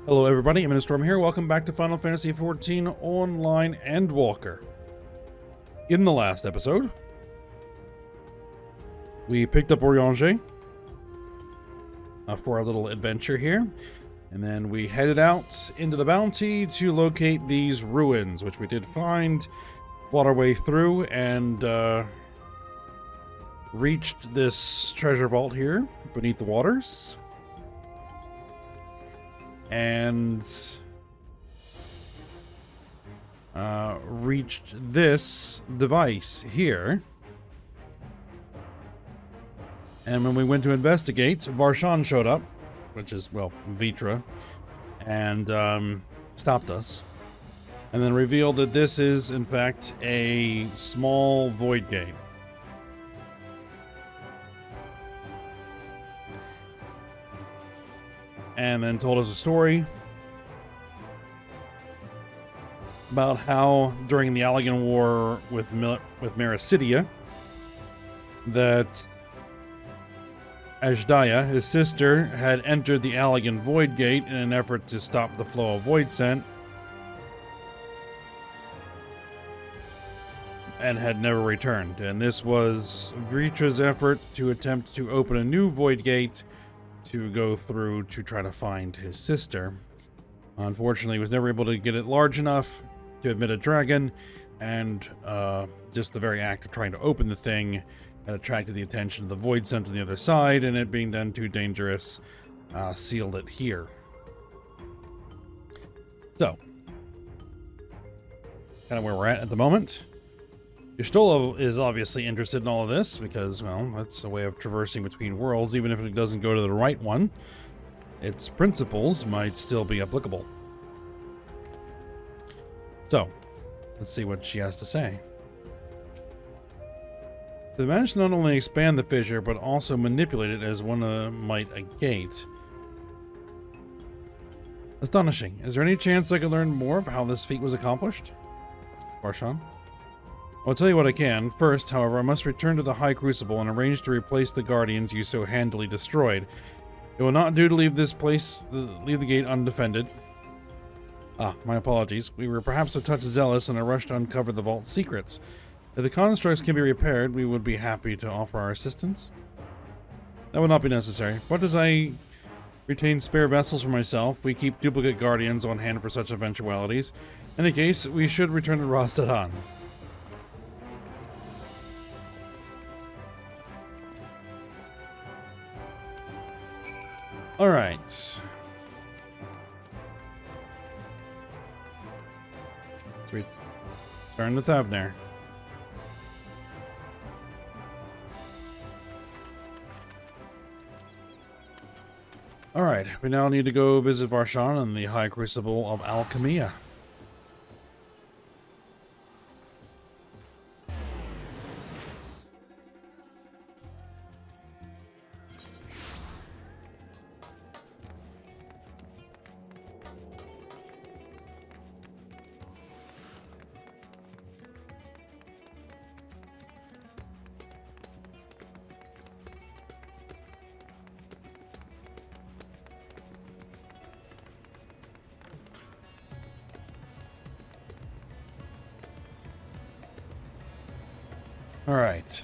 Hello everybody, I'm Storm here. Welcome back to Final Fantasy XIV Online Endwalker. In the last episode, we picked up Eorzea for our little adventure here. And then we headed out into the bounty to locate these ruins, which we did find, fought our way through, and reached this treasure vault here beneath the waters. And reached this device here. And when we went to investigate, Varshan showed up, which is, well, Vitra, and stopped us. And then revealed that this is, in fact, a small void gate. And then told us a story about how during the Allegan War with Mericidia, that Ajdaya, his sister, had entered the Allegan Void Gate in an effort to stop the flow of Void Scent, and had never returned. And this was Vitra's effort to attempt to open a new Void Gate to go through to try to find his sister. Unfortunately, he was never able to get it large enough to admit a dragon, and just the very act of trying to open the thing had attracted the attention of the Void Scent on the other side, and it being done too dangerous, sealed it here. So, kind of where we're at the moment. Y'shtola is obviously interested in all of this because, well, that's a way of traversing between worlds. Even if it doesn't go to the right one, its principles might still be applicable. So, let's see what she has to say. They managed to not only expand the fissure, but also manipulate it as one might a gate. Astonishing. Is there any chance I could learn more of how this feat was accomplished? Varshan? I'll tell you what I can. First, however, I must return to the High Crucible and arrange to replace the guardians you so handily destroyed. It will not do to leave this place, leave the gate undefended. My apologies. We were perhaps a touch zealous in a rush to uncover the vault's secrets. If the constructs can be repaired, we would be happy to offer our assistance. That would not be necessary. What does I retain spare vessels for myself? We keep duplicate guardians on hand for such eventualities. In any case, we should return to Rastadan. All right. Let's return to Thavner. All right, we now need to go visit Varshan in the High Crucible of Alchemia. All right.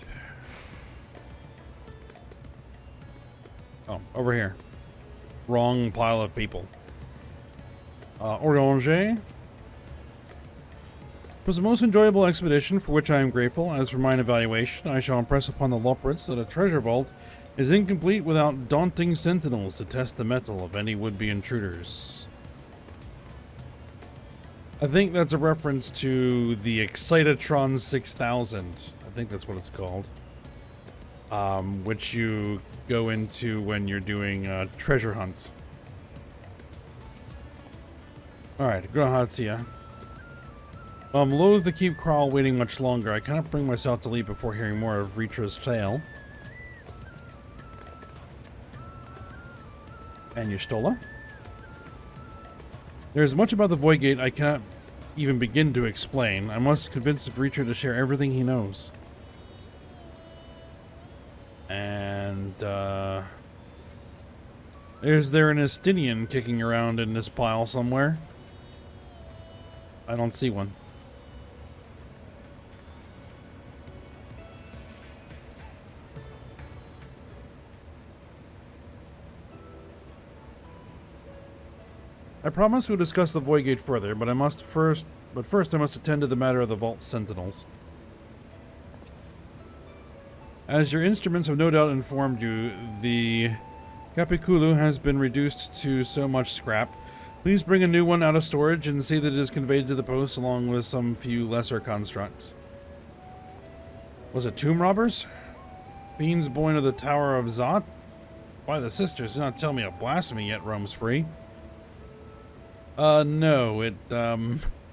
Oh, over here. Wrong pile of people. Eorzea was the most enjoyable expedition, for which I am grateful. As for mine evaluation, I shall impress upon the Loprits that a treasure vault is incomplete without daunting sentinels to test the mettle of any would-be intruders. I think that's a reference to the Excitatron 6000. I think that's what it's called. Which you go into when you're doing treasure hunts. Alright, Grahatia. I'm loath to keep Kral waiting much longer. I cannot bring myself to leave before hearing more of Vitra's tale. And Y'shtola. There is much about the Void Gate I cannot even begin to explain. I must convince Vitra to share everything he knows. And Is there an Estinian kicking around in this pile somewhere? I don't see one. I promise we'll discuss the Void Gate further, but first I must attend to the matter of the Vault Sentinels. As your instruments have no doubt informed you, the Capiculu has been reduced to so much scrap. Please bring a new one out of storage and see that it is conveyed to the post along with some few lesser constructs. Was it tomb robbers? Fiends born of the Tower of Zot? Why, the sisters do not tell me of blasphemy yet roams free. No, it,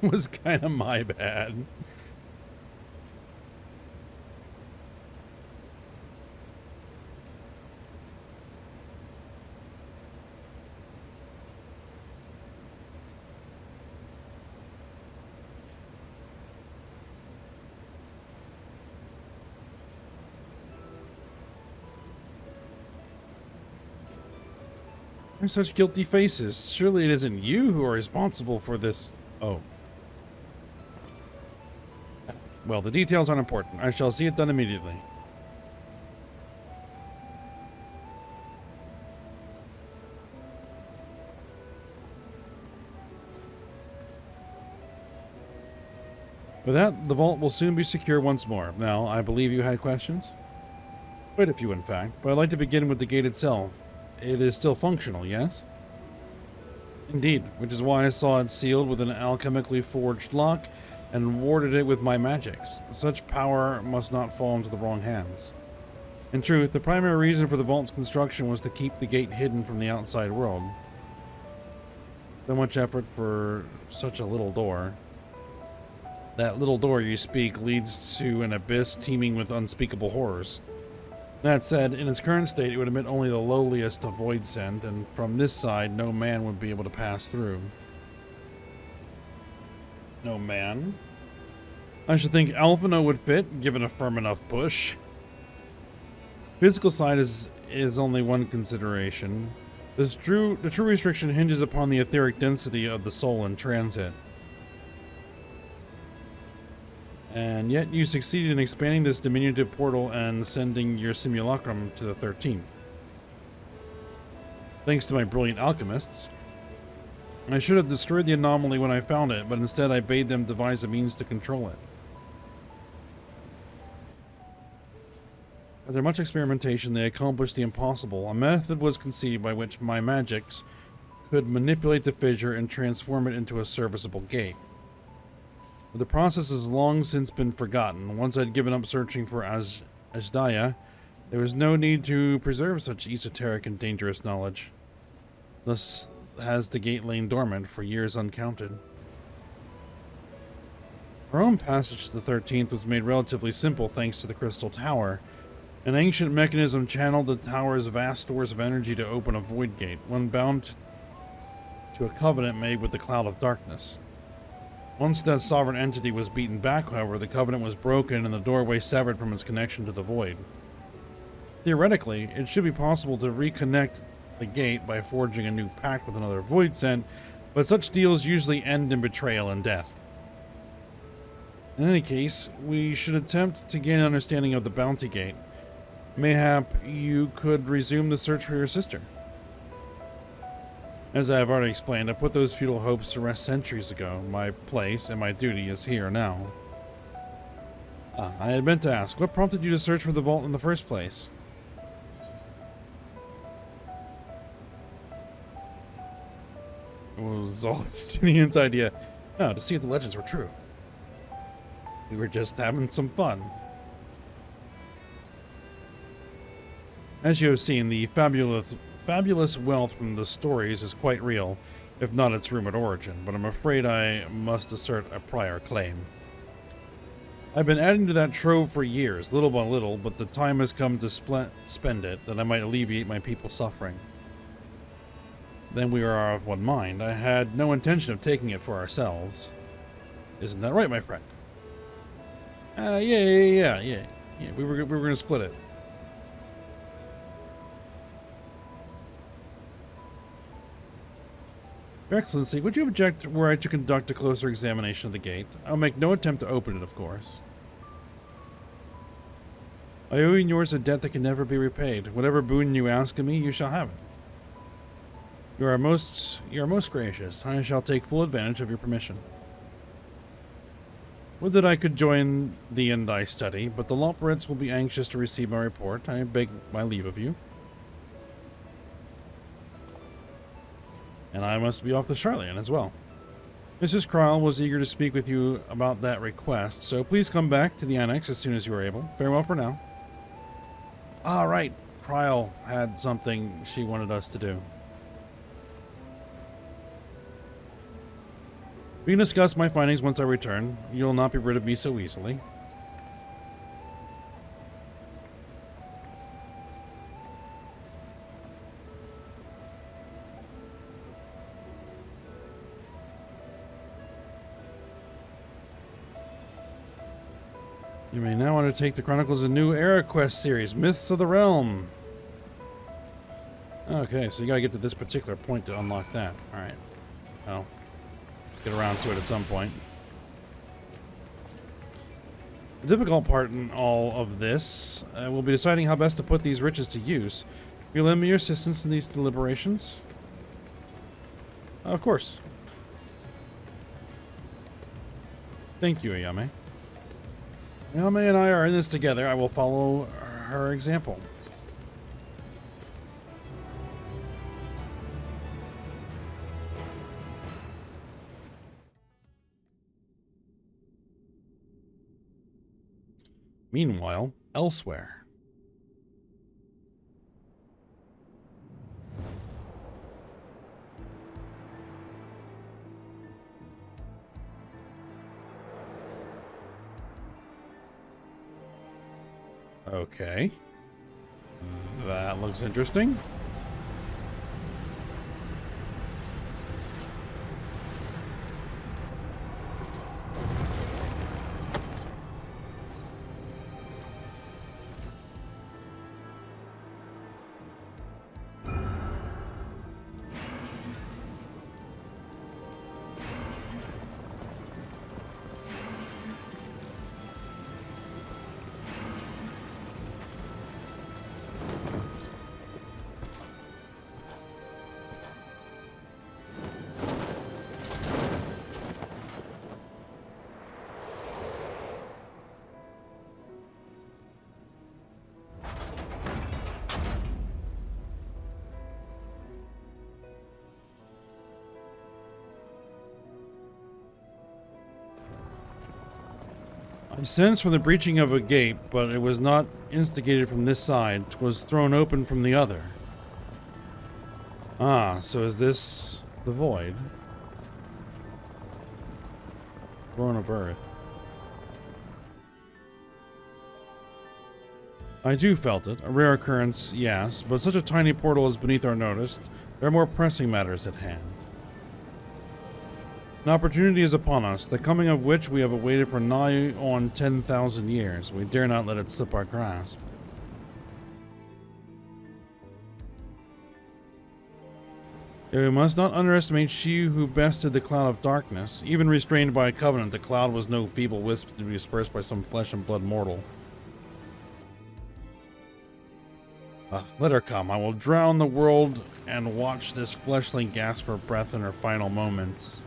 was kind of my bad. Such guilty faces. Surely it isn't you who are responsible for this. Oh. Well, the details aren't important. I shall see it done immediately. With that, the vault will soon be secure once more. Now, I believe you had questions? Quite a few, in fact, but I'd like to begin with the gate itself. It is still functional, yes? Indeed, which is why I saw it sealed with an alchemically forged lock and warded it with my magics. Such power must not fall into the wrong hands. In truth, the primary reason for the vault's construction was to keep the gate hidden from the outside world. So much effort for such a little door. That little door you speak leads to an abyss teeming with unspeakable horrors. That said, in its current state, it would admit only the lowliest of void sent, and from this side, no man would be able to pass through. No man? I should think Alphino would fit, given a firm enough push. Physical side is only one consideration. The true restriction hinges upon the etheric density of the soul in transit. And yet you succeeded in expanding this diminutive portal and sending your simulacrum to the 13th. Thanks to my brilliant alchemists. I should have destroyed the anomaly when I found it, but instead I bade them devise a means to control it. After much experimentation, they accomplished the impossible. A method was conceived by which my magics could manipulate the fissure and transform it into a serviceable gate. But the process has long since been forgotten. Once I'd given up searching for Ajdaya, there was no need to preserve such esoteric and dangerous knowledge. Thus has the gate lain dormant for years uncounted. Our own passage to the 13th was made relatively simple thanks to the Crystal Tower. An ancient mechanism channeled the tower's vast stores of energy to open a void gate, one bound to a covenant made with the Cloud of Darkness. Once that sovereign entity was beaten back, however, the covenant was broken and the doorway severed from its connection to the void. Theoretically, it should be possible to reconnect the gate by forging a new pact with another void sent, but such deals usually end in betrayal and death. In any case, we should attempt to gain an understanding of the bounty gate. Mayhap you could resume the search for your sister. As I have already explained, I put those futile hopes to rest centuries ago. My place and my duty is here now. I had meant to ask, what prompted you to search for the vault in the first place? It was all Estinian's idea. No, to see if the legends were true. We were just having some fun. As you have seen, the fabulous wealth from the stories is quite real, if not its rumored origin, but I'm afraid I must assert a prior claim. I've been adding to that trove for years, little by little, but the time has come to spend it, that I might alleviate my people's suffering. Then we are of one mind. I had no intention of taking it for ourselves. Isn't that right, my friend? Yeah. We were going to split it. Your Excellency, would you object were I to conduct a closer examination of the gate? I'll make no attempt to open it, of course. I owe you and yours a debt that can never be repaid. Whatever boon you ask of me, you shall have it. You are most gracious. I shall take full advantage of your permission. Would that I could join thee in thy study, but the Loperites will be anxious to receive my report. I beg my leave of you. And I must be off to Charlian as well. Mrs. Kryle was eager to speak with you about that request, so please come back to the annex as soon as you are able. Farewell for now. Ah, right. Kryle had something she wanted us to do. We can discuss my findings once I return. You'll not be rid of me so easily. You may now undertake the Chronicles of New Era quest series, Myths of the Realm. Okay, so you gotta get to this particular point to unlock that. Alright. Well, get around to it at some point. The difficult part in all of this will be deciding how best to put these riches to use. Will you lend me your assistance in these deliberations? Of course. Thank you, Ayame. Ayame and I are in this together. I will follow her example. Meanwhile, elsewhere. Okay. That looks interesting. I sense from the breaching of a gate, but it was not instigated from this side. 'Twas thrown open from the other. Ah, so is this the void? Throne of Earth. I too felt it. A rare occurrence, yes, but such a tiny portal is beneath our notice. There are more pressing matters at hand. An opportunity is upon us, the coming of which we have awaited for nigh on 10,000 years. We dare not let it slip our grasp. Yet we must not underestimate she who bested the cloud of darkness. Even restrained by a covenant, the cloud was no feeble wisp to be dispersed by some flesh and blood mortal. Let her come. I will drown the world and watch this fleshling gasp for breath in her final moments.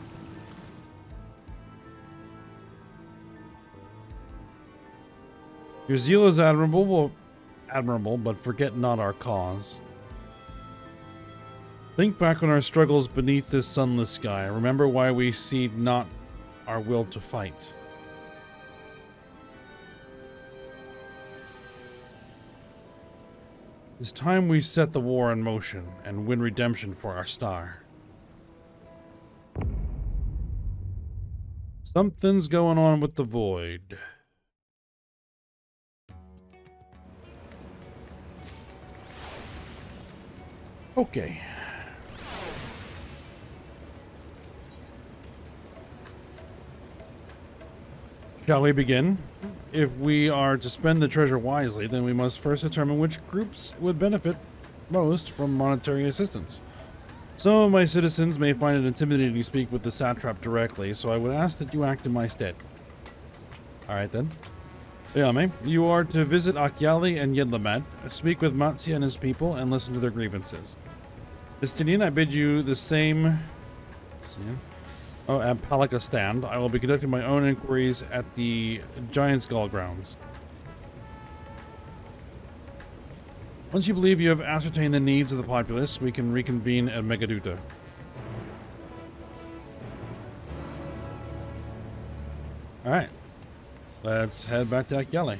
Your zeal is admirable, but forget not our cause. Think back on our struggles beneath this sunless sky. Remember why we cede not our will to fight. It's time we set the war in motion and win redemption for our star. Something's going on with the void. Okay. Shall we begin? If we are to spend the treasure wisely, then we must first determine which groups would benefit most from monetary assistance. Some of my citizens may find it intimidating to speak with the satrap directly, so I would ask that you act in my stead. Alright then. Yame, you are to visit Akyali and Yedlamed, speak with Matsia and his people, and listen to their grievances. Justinian, I bid you the same... at Palika Stand. I will be conducting my own inquiries at the Giant Skull grounds. Once you believe you have ascertained the needs of the populace, we can reconvene at Megaduta. Alright. Let's head back to Akyali.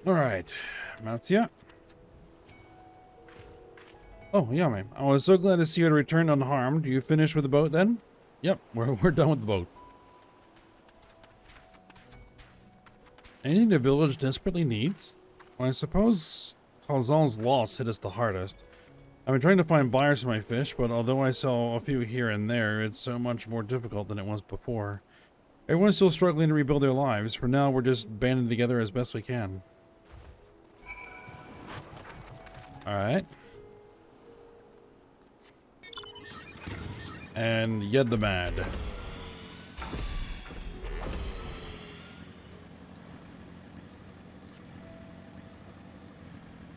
Alright, Matsia. Oh, Yame. I was so glad to see you return unharmed. You finished with the boat then? Yep, we're done with the boat. Anything the village desperately needs? Well, I suppose Khazal's loss hit us the hardest. I've been trying to find buyers for my fish, but although I sell a few here and there, it's so much more difficult than it was before. Everyone's still struggling to rebuild their lives. For now, we're just banding together as best we can. Alright. And Yedlamad.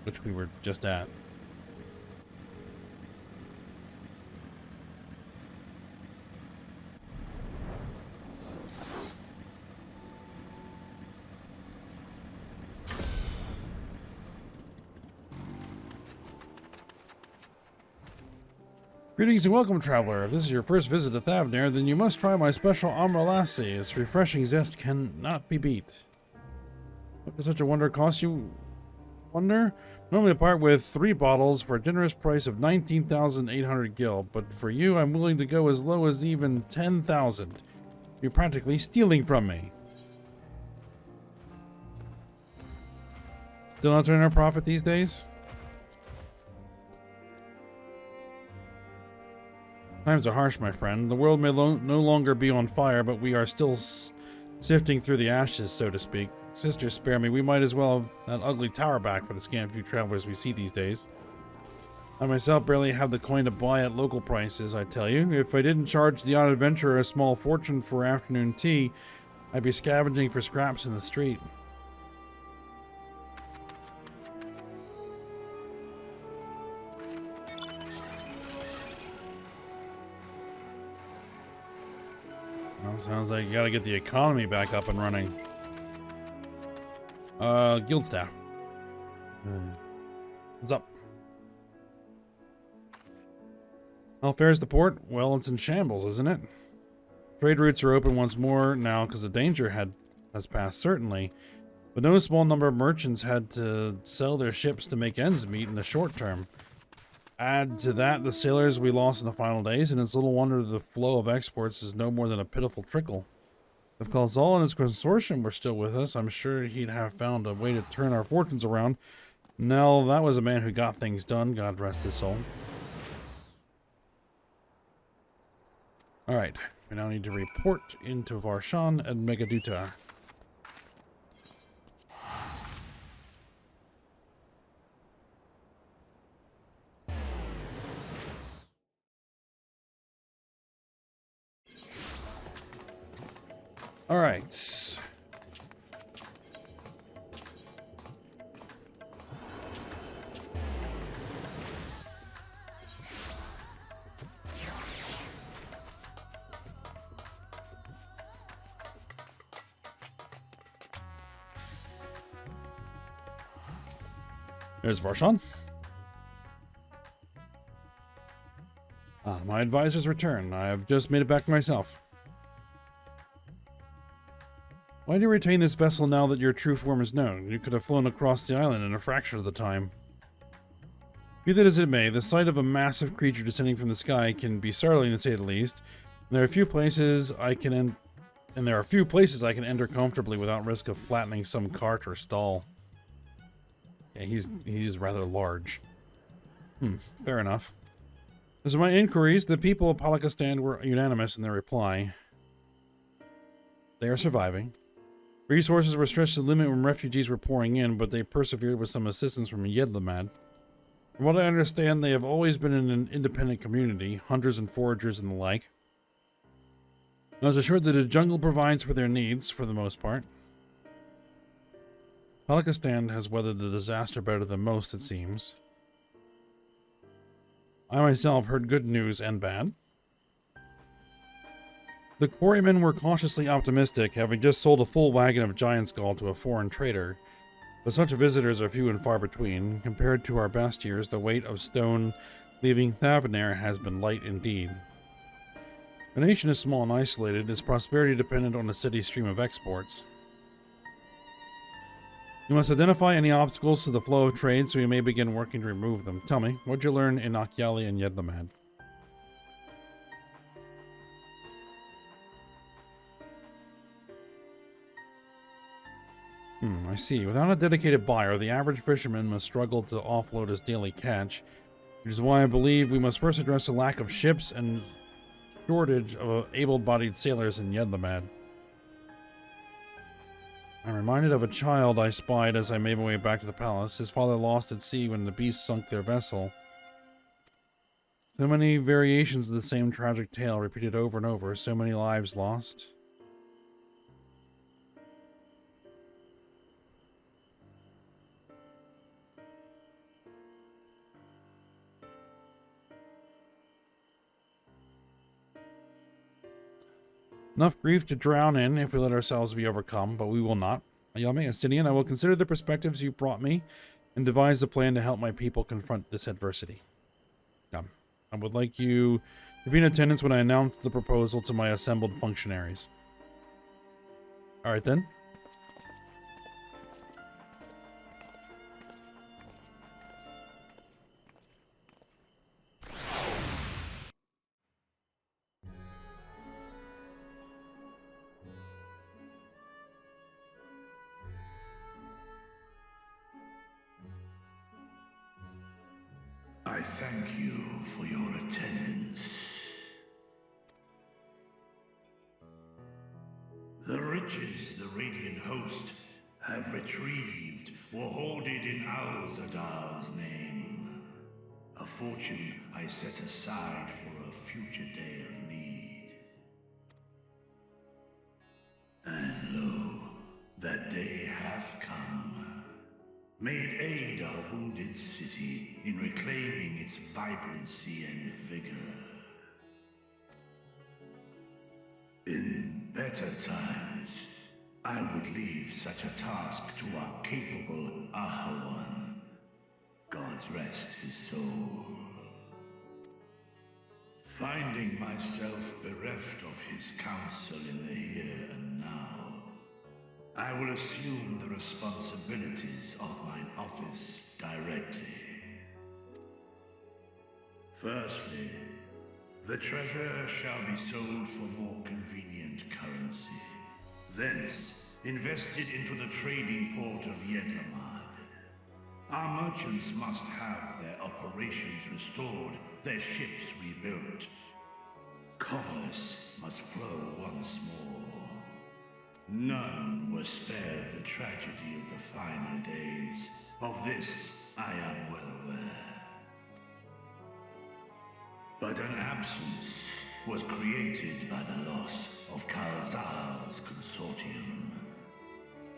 Which we were just at. Greetings and welcome, traveler. If this is your first visit to Thavnir, then you must try my special Amra Lassi. Its refreshing zest cannot be beat. What does such a wonder cost you? Wonder? Normally I part with 3 bottles for a generous price of 19,800 gil, but for you I'm willing to go as low as even 10,000. You're practically stealing from me. Still not turning a profit these days? Times are harsh, my friend. The world may no longer be on fire, but we are still sifting through the ashes, so to speak. Sister, spare me. We might as well have that ugly tower back for the scant few travelers we see these days. I myself barely have the coin to buy at local prices, I tell you. If I didn't charge the odd adventurer a small fortune for afternoon tea, I'd be scavenging for scraps in the street. Well, sounds like you gotta get the economy back up and running. Guild staff. What's up? How fares the port? Well, it's in shambles, isn't it? Trade routes are open once more now because the danger has passed, certainly. But no small number of merchants had to sell their ships to make ends meet in the short term. Add to that the sailors we lost in the final days, and it's little wonder the flow of exports is no more than a pitiful trickle. If Khazal and his consortium were still with us, I'm sure he'd have found a way to turn our fortunes around. No, that was a man who got things done, God rest his soul. Alright, we now need to report into Varshan and Megaduta. All right. There's Varshan. My advisor's return. I have just made it back myself. Why do you retain this vessel now that your true form is known? You could have flown across the island in a fraction of the time. Be that as it may, the sight of a massive creature descending from the sky can be startling to say the least. And there are few places I can enter comfortably without risk of flattening some cart or stall. Yeah, he's rather large. Fair enough. As of my inquiries, the people of Palakistan were unanimous in their reply. They are surviving. Resources were stretched to the limit when refugees were pouring in, but they persevered with some assistance from Yedlamad. From what I understand, they have always been in an independent community, hunters and foragers and the like. I was assured that the jungle provides for their needs, for the most part. Palakistan has weathered the disaster better than most, it seems. I myself heard good news and bad. The quarrymen were cautiously optimistic, having just sold a full wagon of giant skull to a foreign trader. But such visitors are few and far between. Compared to our best years, the weight of stone leaving Thavnair has been light indeed. The nation is small and isolated, its prosperity dependent on a steady stream of exports. You must identify any obstacles to the flow of trade so we may begin working to remove them. Tell me, what'd you learn in Akyali and Yedlamad? I see. Without a dedicated buyer, the average fisherman must struggle to offload his daily catch, which is why I believe we must first address the lack of ships and shortage of able-bodied sailors in Yedlamad. I'm reminded of a child I spied as I made my way back to the palace. His father lost at sea when the beast sunk their vessel. So many variations of the same tragic tale repeated over and over, so many lives lost. Enough grief to drown in if we let ourselves be overcome, but we will not. Ayame, Astidian, I will consider the perspectives you brought me and devise a plan to help my people confront this adversity. I would like you to be in attendance when I announce the proposal to my assembled functionaries. Alright then. I thank you for your attendance. The riches the Radiant Host have retrieved were hoarded in Eorzea's name. A fortune I set aside for a future day of need. And lo, that day hath come. Made aid our wounded city in reclaiming its vibrancy and vigor. In better times, I would leave such a task to our capable Ahawan. God's rest his soul. Finding myself bereft of his counsel in the here and now, I will assume the responsibilities of mine office directly. Firstly, the treasure shall be sold for more convenient currency. Thence, invested into the trading port of Yedlamad. Our merchants must have their operations restored, their ships rebuilt. Commerce must flow once more. None were spared the tragedy of the final days. Of this, I am well aware. But an absence was created by the loss of Kalzar's consortium.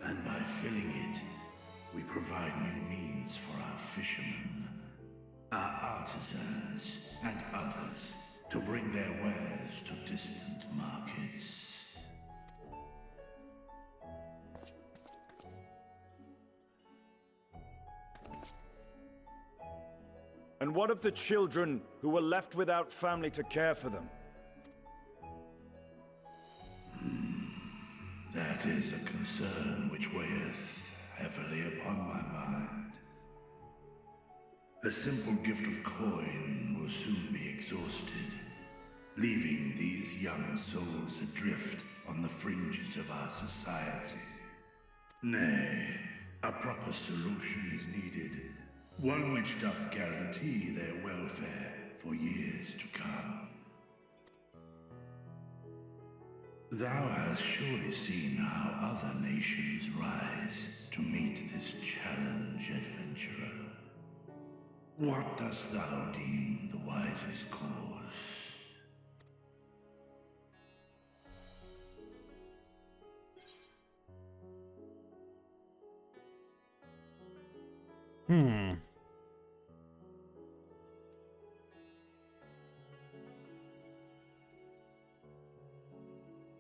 And by filling it, we provide new means for our fishermen, our artisans, and others to bring their wares to distant markets. And what of the children who were left without family to care for them? That is a concern. concern which weigheth heavily upon my mind. A simple gift of coin will soon be exhausted, leaving these young souls adrift on the fringes of our society. Nay, a proper solution is needed, one which doth guarantee their welfare for years to come. Thou hast surely seen how other nations rise to meet this challenge, adventurer. What dost thou deem the wisest course?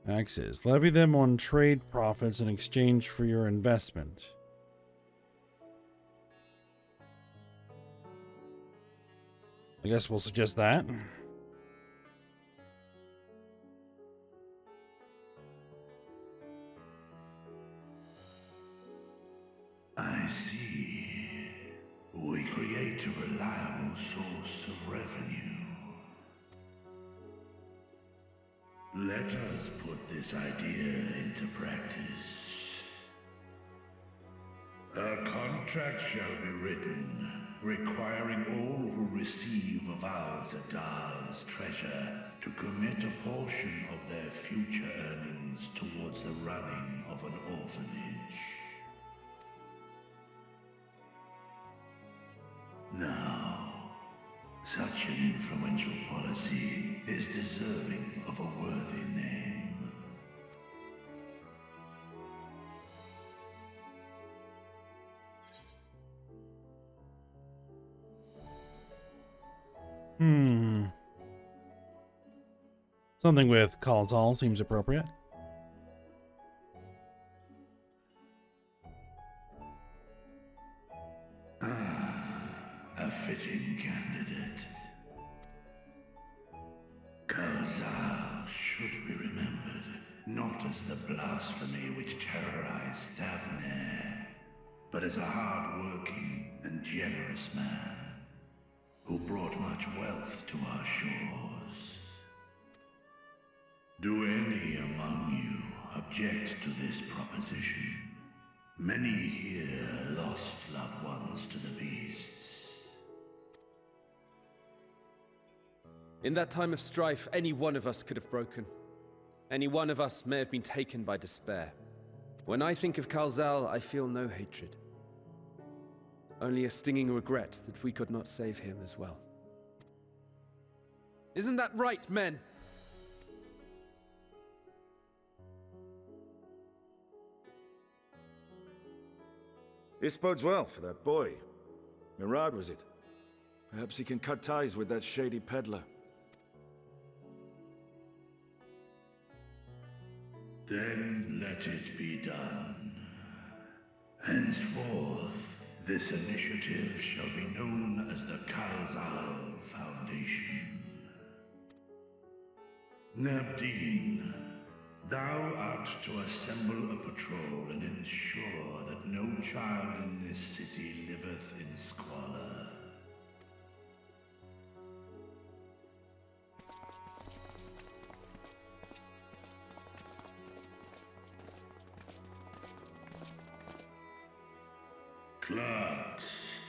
Taxes. Levy them on trade profits in exchange for your investment. I guess we'll suggest that. I see. We create a reliable source of revenue. Let us put this idea into practice. A contract shall be written, requiring all who receive of Eorzea's treasure to commit a portion of their future earnings towards the running of an orphanage. Now, such an influential policy is deserving of a worthy name. Something with Kalzal seems appropriate. A fitting candidate. Kalzal should be remembered, not as the blasphemy which terrorized Thavne, but as a hard-working and generous man who brought much wealth to our shores. Do any among you object to this proposition? Many here lost loved ones to the beasts. In that time of strife, any one of us could have broken. Any one of us may have been taken by despair. When I think of Kalzal, I feel no hatred. Only a stinging regret that we could not save him as well. Isn't that right, men? This bodes well for that boy. Mirad, was it? Perhaps he can cut ties with that shady peddler. Then let it be done. Henceforth, this initiative shall be known as the Kalzal Foundation. Nabdeen, thou art to assemble a patrol and ensure that no child in this city liveth in squalor. Clerks,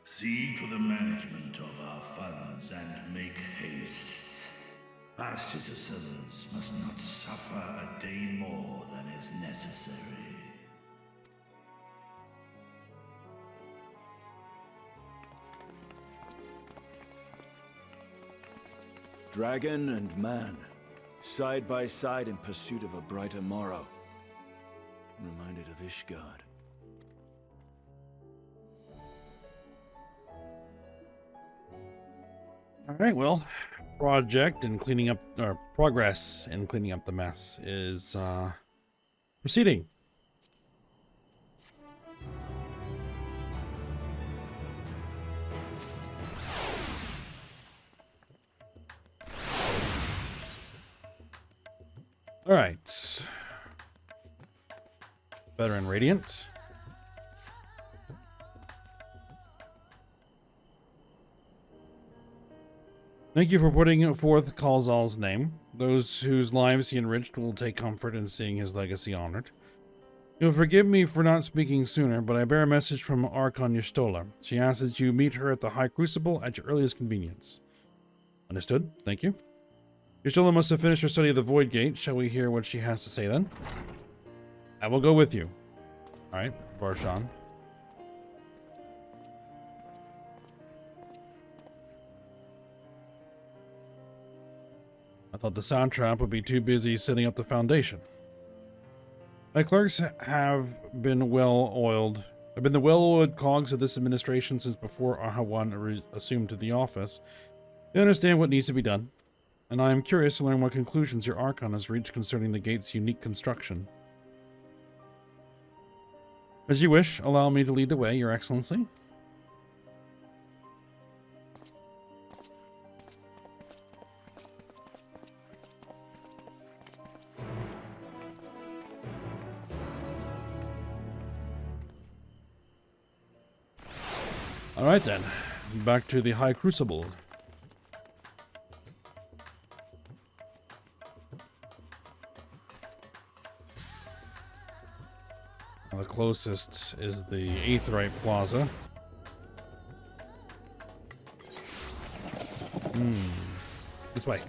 see to the management of our funds and make haste. Our citizens must not suffer a day more than is necessary. Dragon and man, side by side in pursuit of a brighter morrow. Reminded of Ishgard. All right, well, progress in cleaning up the mess is proceeding. All right. Veteran Radiant. Thank you for putting forth Kalzal's name. Those whose lives he enriched will take comfort in seeing his legacy honored. You'll forgive me for not speaking sooner, but I bear a message from Archon Y'shtola. She asks that you meet her at the High Crucible at your earliest convenience. Understood. Thank you. Y'shtola must have finished her study of the Void Gate. Shall we hear what she has to say then? I will go with you. Alright, Varshan. I thought the soundtrap would be too busy setting up the foundation. My clerks have been the well-oiled cogs of this administration since before Ahawan assumed the office. They understand what needs to be done, and I am curious to learn what conclusions your Archon has reached concerning the gate's unique construction. As you wish, allow me to lead the way, Your Excellency. Alright then, back to the High Crucible. The closest is the Aetheryte Plaza. This way.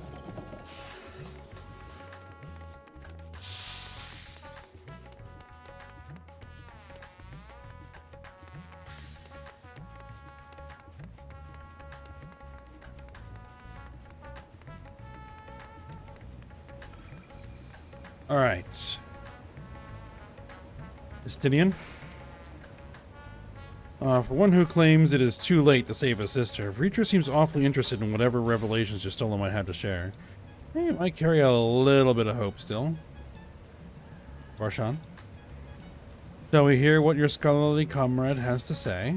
All right. Justinian. For one who claims it is too late to save his sister, Reacher seems awfully interested in whatever revelations Y'shtola might have to share. It might carry a little bit of hope still. Varshan. Shall we hear what your scholarly comrade has to say?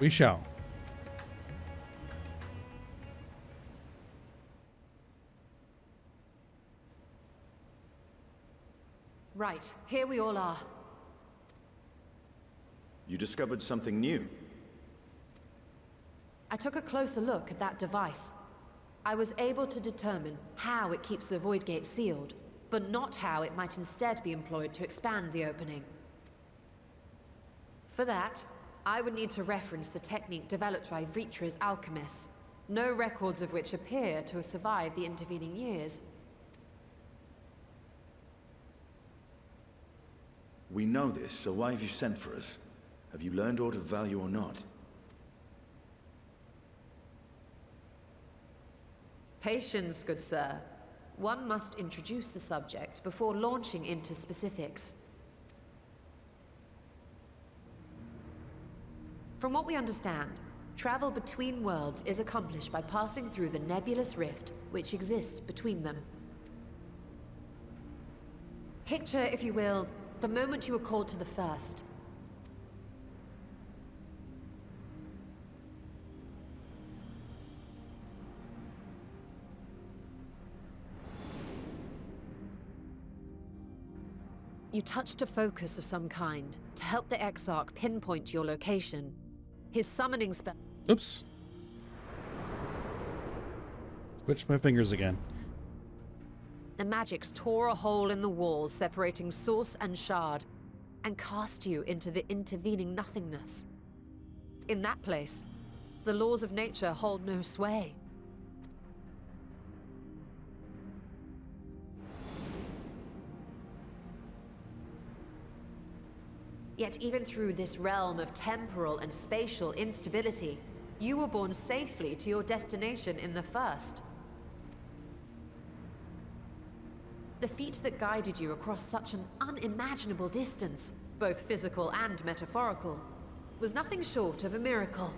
We shall. Right, here we all are. You discovered something new. I took a closer look at that device. I was able to determine how it keeps the Void Gate sealed, but not how it might instead be employed to expand the opening. For that, I would need to reference the technique developed by Vritra's alchemists, no records of which appear to have survived the intervening years. We know this, so why have you sent for us? Have you learned aught of value or not? Patience, good sir. One must introduce the subject before launching into specifics. From what we understand, travel between worlds is accomplished by passing through the nebulous rift which exists between them. Picture, if you will, the moment you were called to the first. You touched a focus of some kind to help the Exarch pinpoint your location. His summoning spell. Oops. Switched my fingers again. The magics tore a hole in the wall separating source and shard, and cast you into the intervening nothingness. In that place, the laws of nature hold no sway. Yet even through this realm of temporal and spatial instability, you were borne safely to your destination in the first. The feat that guided you across such an unimaginable distance, both physical and metaphorical, was nothing short of a miracle.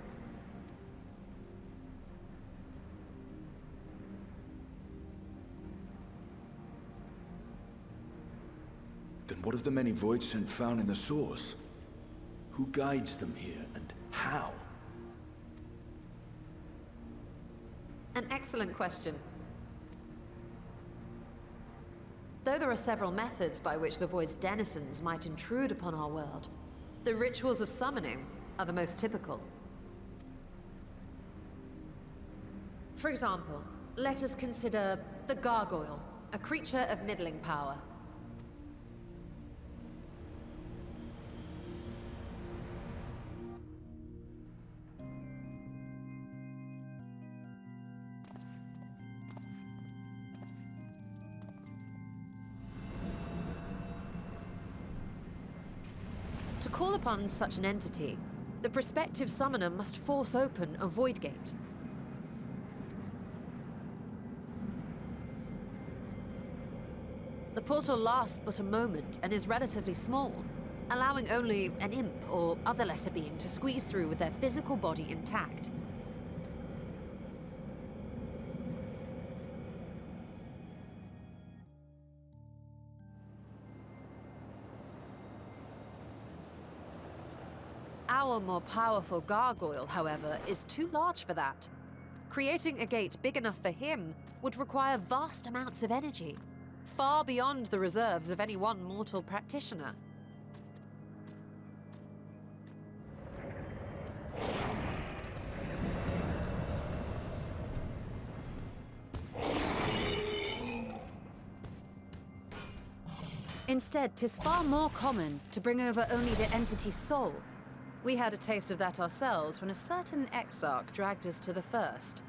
Then what of the many voids sent found in the source? Who guides them here, and how? An excellent question. Though there are several methods by which the Void's denizens might intrude upon our world, the rituals of summoning are the most typical. For example, let us consider the Gargoyle, a creature of middling power. To call upon such an entity, the prospective summoner must force open a void gate. The portal lasts but a moment and is relatively small, allowing only an imp or other lesser being to squeeze through with their physical body intact. Our more powerful gargoyle, however, is too large for that. Creating a gate big enough for him would require vast amounts of energy, far beyond the reserves of any one mortal practitioner. Instead, 'tis far more common to bring over only the entity's soul. We had a taste of that ourselves when a certain exarch dragged us to the First.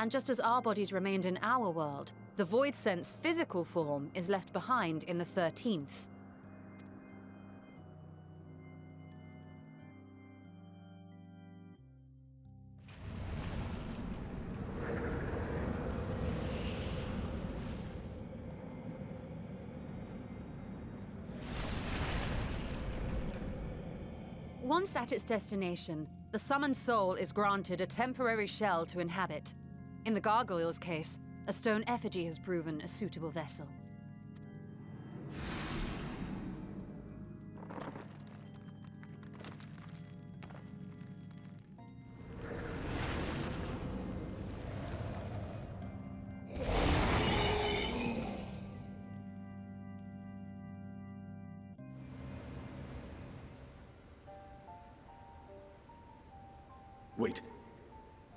And just as our bodies remained in our world, the Void Sense physical form is left behind in the 13th. Once at its destination, the summoned soul is granted a temporary shell to inhabit. In the gargoyle's case, a stone effigy has proven a suitable vessel. Wait.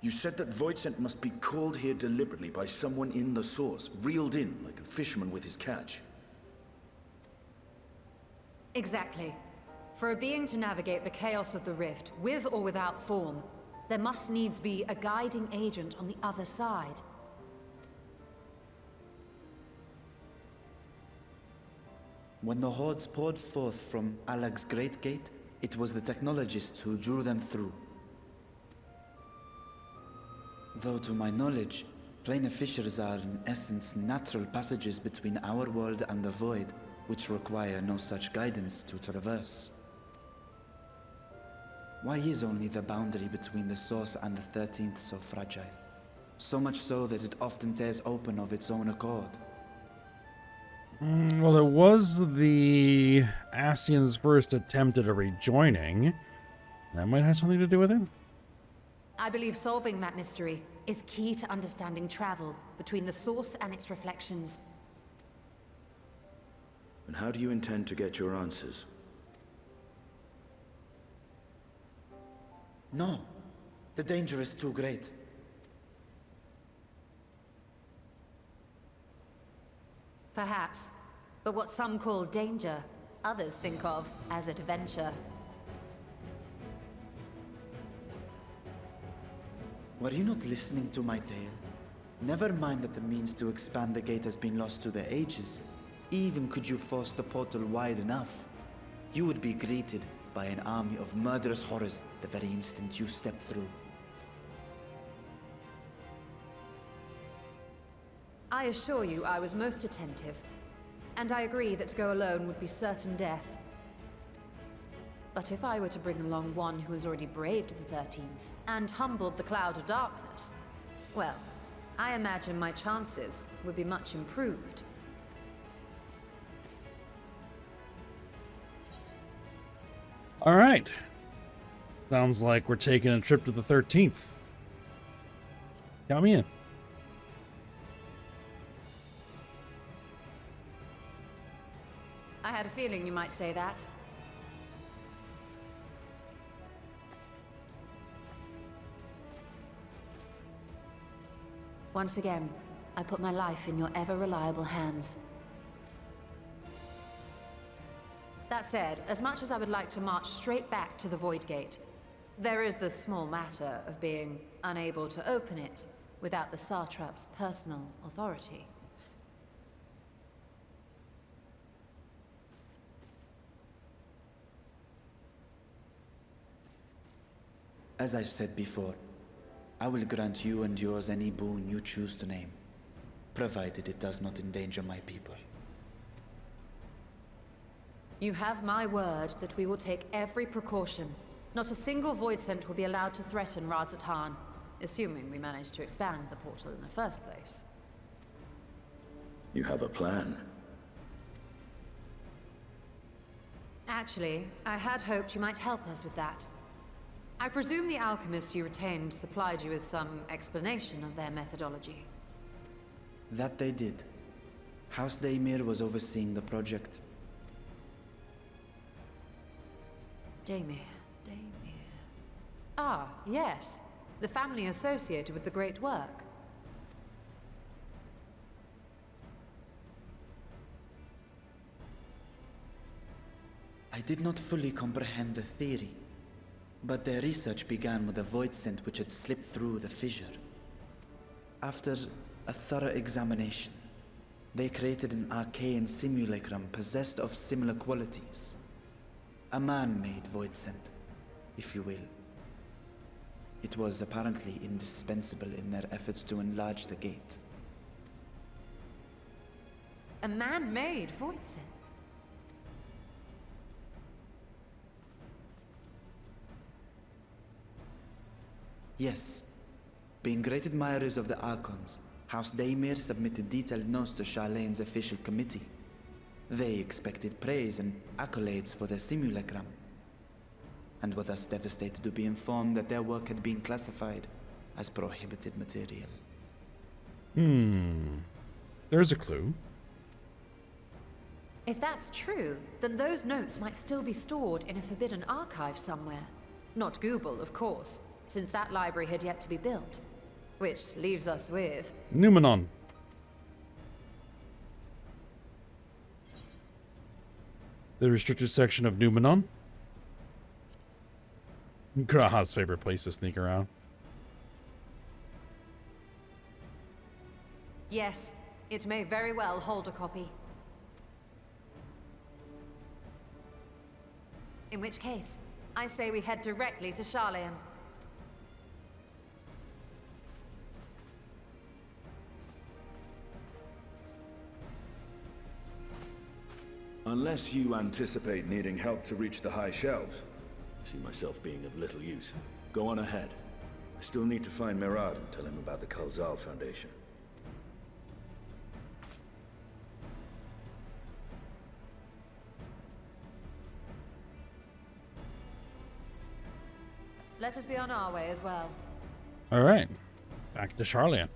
You said that Voidsent must be called here deliberately by someone in the source, reeled in like a fisherman with his catch. Exactly. For a being to navigate the chaos of the rift, with or without form, there must needs be a guiding agent on the other side. When the hordes poured forth from Alag's Great Gate, it was the technologists who drew them through. Though to my knowledge, planar fissures are in essence natural passages between our world and the void, which require no such guidance to traverse. Why is only the boundary between the source and the 13th so fragile? So much so that it often tears open of its own accord. Well, it was the Ascian's first attempt at a rejoining. That might have something to do with it. I believe solving that mystery is key to understanding travel between the source and its reflections. And how do you intend to get your answers? No, the danger is too great. Perhaps. But what some call danger, others think of as adventure. Were you not listening to my tale? Never mind that the means to expand the gate has been lost to the ages. Even could you force the portal wide enough, you would be greeted by an army of murderous horrors the very instant you step through. I assure you I was most attentive, and I agree that to go alone would be certain death. But if I were to bring along one who has already braved the 13th, and humbled the Cloud of Darkness, well, I imagine my chances would be much improved. All right. Sounds like we're taking a trip to the 13th. Count me in. I had a feeling you might say that. Once again, I put my life in your ever-reliable hands. That said, as much as I would like to march straight back to the Void Gate, there is the small matter of being unable to open it without the Satrap's personal authority. As I've said before, I will grant you and yours any boon you choose to name, provided it does not endanger my people. You have my word that we will take every precaution. Not a single Voidsent will be allowed to threaten Radzat-Han, assuming we manage to expand the portal in the first place. You have a plan. Actually, I had hoped you might help us with that. I presume the alchemists you retained supplied you with some explanation of their methodology. That they did. House Daymir was overseeing the project. Daymir. Ah, yes. The family associated with the great work. I did not fully comprehend the theory, but their research began with a Voidsent which had slipped through the fissure. After a thorough examination, they created an arcane simulacrum possessed of similar qualities. A man-made Voidsent, if you will. It was apparently indispensable in their efforts to enlarge the gate. A man-made Voidsent? Yes. Being great admirers of the Archons, House Daymir submitted detailed notes to Charlene's official committee. They expected praise and accolades for their simulacrum, and were thus devastated to be informed that their work had been classified as prohibited material. There's a clue. If that's true, then those notes might still be stored in a forbidden archive somewhere. Not Google, of course, since that library had yet to be built. Which leaves us with... Numenon. The restricted section of Numenon. Graha's favorite place to sneak around. Yes, it may very well hold a copy. In which case, I say we head directly to Charlene. Unless you anticipate needing help to reach the high shelves, I see myself being of little use. Go on ahead. I still need to find Mirad and tell him about the Kalzal Foundation. Let us be on our way as well. All right. Back to Charlene.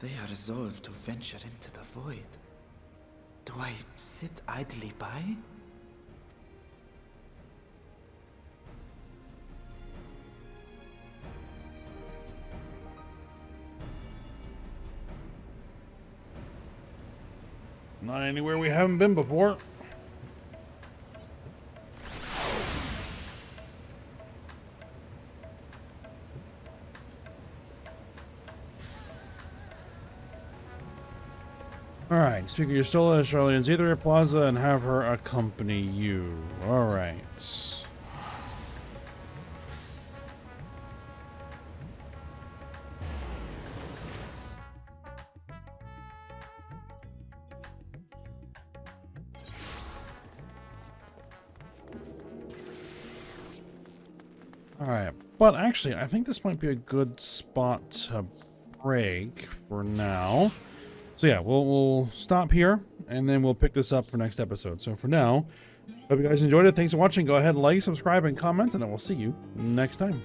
They are resolved to venture into the void. Do I sit idly by? Not anywhere we haven't been before. Alright, speak of your Stola, Charlene's Aether Plaza, and have her accompany you. Alright. Alright, but actually, I think this might be a good spot to break for now. So yeah, we'll stop here, and then we'll pick this up for next episode. So for now, hope you guys enjoyed it. Thanks for watching. Go ahead, like, subscribe, and comment, and I will see you next time.